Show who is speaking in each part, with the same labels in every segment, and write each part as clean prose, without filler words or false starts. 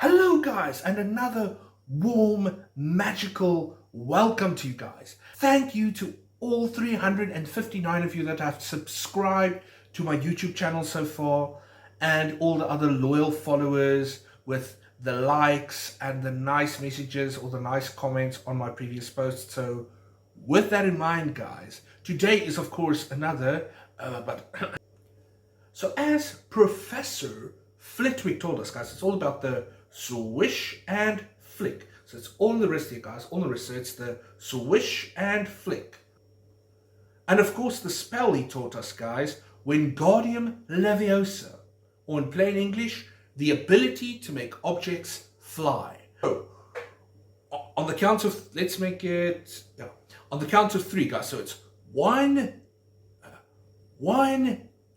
Speaker 1: Hello guys, and another warm, magical welcome to you guys. Thank you to all 359 of you that have subscribed to my YouTube channel so far, and all the other loyal followers with the likes and the nice messages or the nice comments on my previous posts. So with that in mind guys, today is of course another so as Professor Flitwick told us guys, it's all about the swish and flick. So it's all in the wrist here guys, all in the wrist. So it's the swish and flick. And of course the spell he taught us guys, Wingardium Leviosa, or in plain English, the ability to make objects fly. So on the count of, let's make it, on the count of three guys. So it's 1,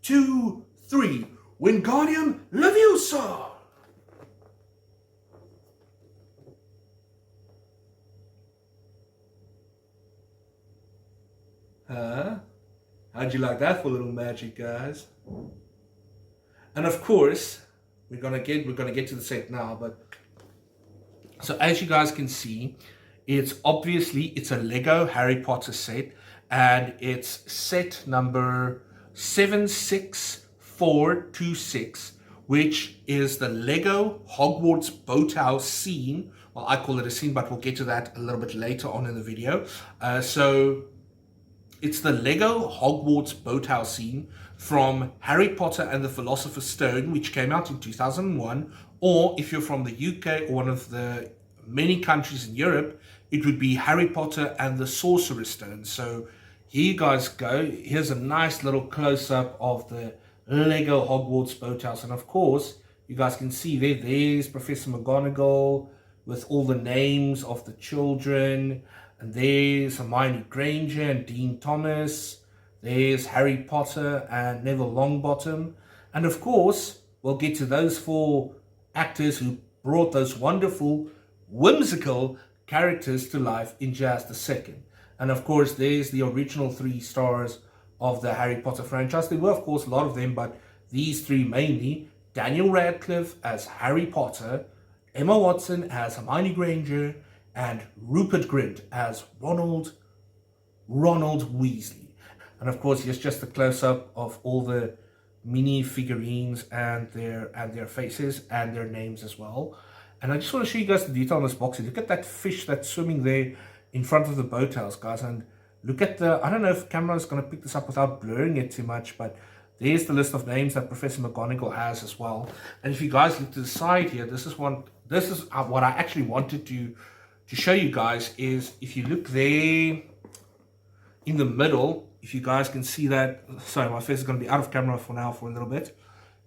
Speaker 1: 2, 3. Wingardium Leviosa! How'd you like that for a little magic, guys? And of course, we're gonna get to the set now, but so as you guys can see, it's a Lego Harry Potter set, and it's set number 76426, which is the Lego Hogwarts boathouse scene. Well, I call it a scene, but we'll get to that a little bit later on in the video. So it's the Lego Hogwarts boathouse scene from Harry Potter and the Philosopher's Stone, which came out in 2001. Or if you're from the UK or one of the many countries in Europe, it would be Harry Potter and the Sorcerer's Stone. So here you guys go. Here's a nice little close-up of the Lego Hogwarts boathouse. And of course, you guys can see there's Professor McGonagall with all the names of the children. And there's Hermione Granger and Dean Thomas. There's Harry Potter and Neville Longbottom. And of course, we'll get to those four actors who brought those wonderful, whimsical characters to life in just a second. And of course, there's the original 3 stars of the Harry Potter franchise. There were, of course, a lot of them, but these 3 mainly. Daniel Radcliffe as Harry Potter, Emma Watson as Hermione Granger, and Rupert Grint as Ronald Weasley. And of course, here's just a close-up of all the mini figurines and their faces and their names as well. And I just want to show you guys the detail on this box. Look at that fish that's swimming there in front of the boathouse, guys. And look at the, I don't know if camera is going to pick this up without blurring it too much, but there's the list of names that Professor McGonagall has as well. And if you guys look to the side here, this is what I actually wanted to show you guys is, if you look there in the middle, if you guys can see that, sorry, my face is going to be out of camera for now for a little bit.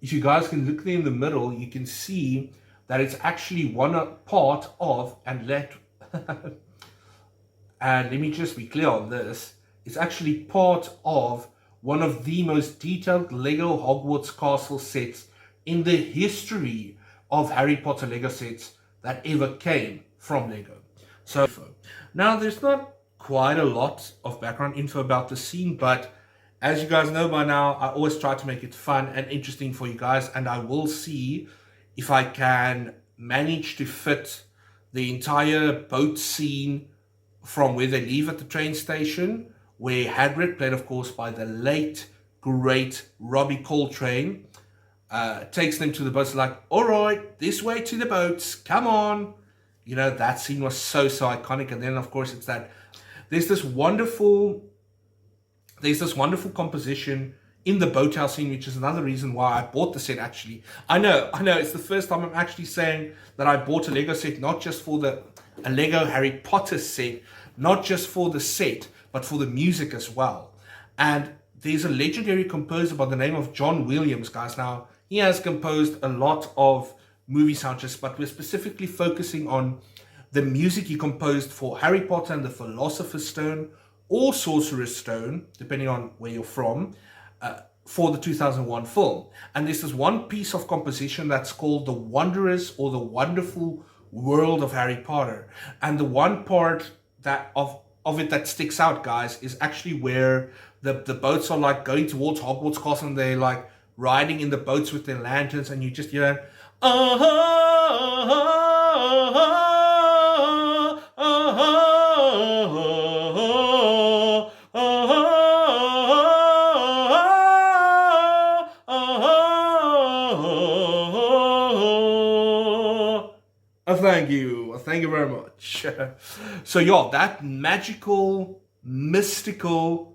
Speaker 1: If you guys can look there in the middle, you can see that it's actually one part of, and let me just be clear on this, it's actually part of one of the most detailed Lego Hogwarts Castle sets in the history of Harry Potter Lego sets that ever came from Lego. So now there's not quite a lot of background info about the scene, but as you guys know by now, I always try to make it fun and interesting for you guys, and I will see if I can manage to fit the entire boat scene from where they leave at the train station, where Hagrid, played of course by the late great Robbie Coltrane, takes them to the boats, like, all right, this way to the boats, come on. You know, that scene was so iconic. And then of course it's that there's this wonderful composition in the boathouse scene, which is another reason why I bought the set. Actually, I know it's the first time I'm actually saying that I bought a Lego set, not just for a Lego Harry Potter set, not just for the set, but for the music as well. And there's a legendary composer by the name of John Williams, guys. Now, he has composed a lot of movie soundtracks, but we're specifically focusing on the music he composed for Harry Potter and the Philosopher's Stone, or Sorcerer's Stone, depending on where you're from. for the 2001 film. And there's this one piece of composition that's called The Wondrous or The Wonderful World of Harry Potter. And the one part that of it that sticks out, guys, is actually where the boats are like going towards Hogwarts Castle, and they're like riding in the boats with their lanterns, and you just hear, thank you very much. So yeah, that magical, mystical,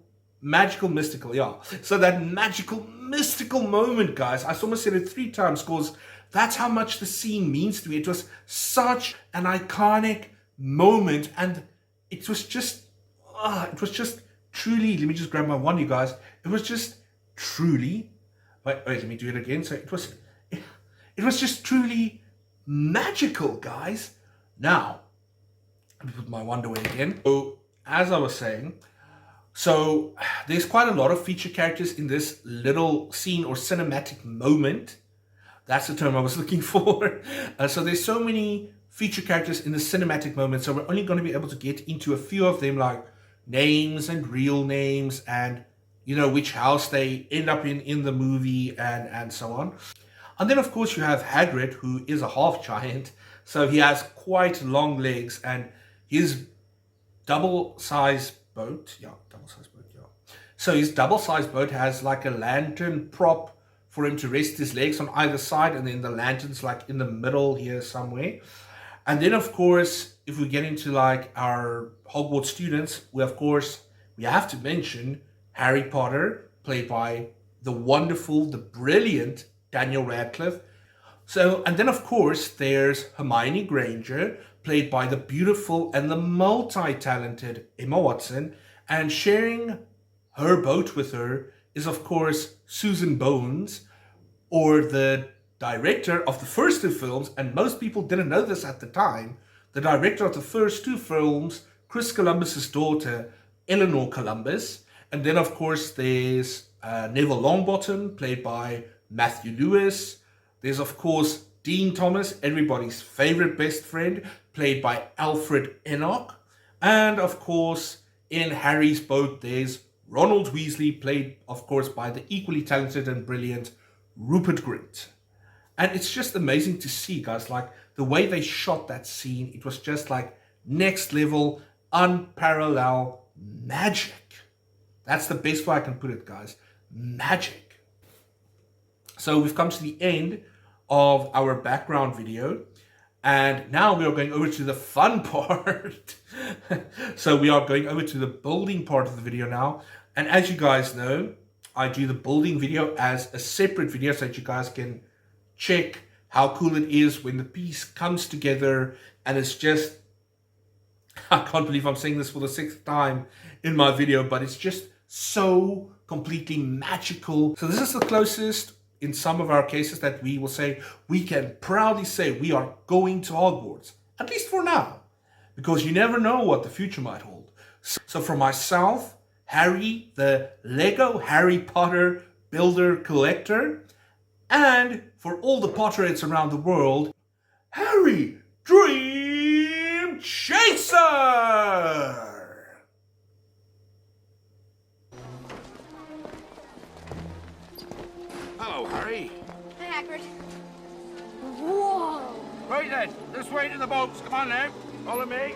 Speaker 1: yeah. So that magical, mystical moment, guys, I almost said it 3 times because that's how much the scene means to me. It was such an iconic moment, and it was just truly, let me just grab my wand, you guys. It was just truly, wait, let me do it again. So it was just truly magical, guys. Now, let me put my wand away again. So, as I was saying, so there's quite a lot of feature characters in this little scene or cinematic moment. That's the term I was looking for. So there's so many feature characters in the cinematic moment. So we're only going to be able to get into a few of them, like names and real names, and you know which house they end up in the movie, and so on. And then of course you have Hagrid, who is a half giant. So he has quite long legs, and his double-sized boat, So his double-sized boat has like a lantern prop for him to rest his legs on either side, and then the lantern's like in the middle here somewhere. And then of course, if we get into like our Hogwarts students, we have to mention Harry Potter, played by the wonderful, the brilliant Daniel Radcliffe. So, and then of course, there's Hermione Granger, played by the beautiful and the multi-talented Emma Watson. And sharing her boat with her is, of course, Susan Bones, or the director of the first 2 films. And most people didn't know this at the time. The director of the first 2 films, Chris Columbus's daughter, Eleanor Columbus. And then, of course, there's Neville Longbottom, played by Matthew Lewis. There's, of course, Dean Thomas, everybody's favorite best friend, played by Alfred Enoch. And, of course, in Harry's boat, there's Ronald Weasley, played, of course, by the equally talented and brilliant Rupert Grint. And it's just amazing to see, guys, like the way they shot that scene. It was just like next level, unparalleled magic. That's the best way I can put it, guys. Magic. So we've come to the end of our background video, and now we are going over to the fun part. So we are going over to the building part of the video now, and as you guys know, I do the building video as a separate video so that you guys can check how cool it is when the piece comes together. And it's just, I can't believe I'm saying this for the 6th time in my video, but it's just so completely magical. So this is the closest in some of our cases that we will say, we can proudly say we are going to Hogwarts, at least for now, because you never know what the future might hold. So for myself, Harry, the Lego Harry Potter builder collector, and for all the Potterheads around the world, Harry Dream Chaser!
Speaker 2: Hello, Harry.
Speaker 3: Hi, Hagrid.
Speaker 4: Whoa!
Speaker 2: Right then, let's wait in the boats. Come on now, follow me.